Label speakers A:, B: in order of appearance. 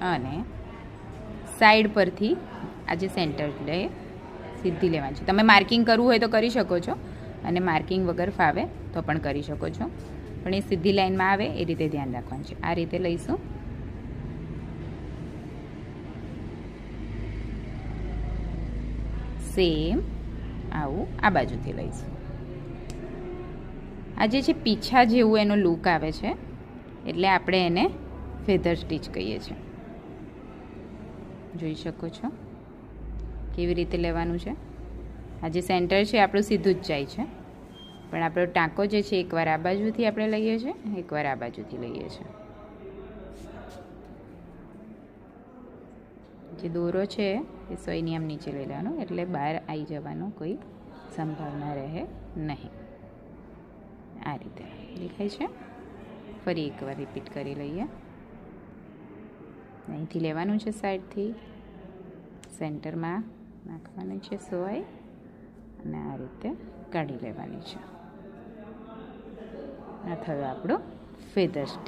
A: અને સાઈડ પરથી આ જે સેન્ટર લે સીધી લેવાની છે. તમે માર્કિંગ કરવું હોય તો કરી શકો છો, અને માર્કિંગ વગર ફાવે તો પણ કરી શકો છો, પણ એ સીધી લાઈનમાં આવે એ રીતે ધ્યાન રાખવાનું છે. આ રીતે લઈશું. સેમ આવું આ બાજુથી લઈશું. આ જે છે પીછા જેવું એનો લુક આવે છે, એટલે આપણે એને ફેધર સ્ટીચ કહીએ છીએ. જોઈ શકો છો કેવી રીતે લેવાનું છે. આ જે સેન્ટર છે આપણું સીધું જ જાય છે, પણ આપણો ટાંકો જે છે એકવાર આ બાજુથી આપણે લઈએ છીએ, એકવાર આ બાજુથી લઈએ છીએ. જે દોરો છે એ સોયની આમ નીચે લઈ લેવાનો, એટલે બહાર આવી જવાનો કોઈ સંભાવના રહે નહીં. આ રીતે દેખાય છે. ફરી એકવાર રિપીટ કરી લઈએ. અહીંથી લેવાનું છે, સાઈડથી સેન્ટરમાં નાખવાની છે સોય, અને આ રીતે કાઢી લેવાની છે. આ થયું આપણું ફેધર સ્ટીચ.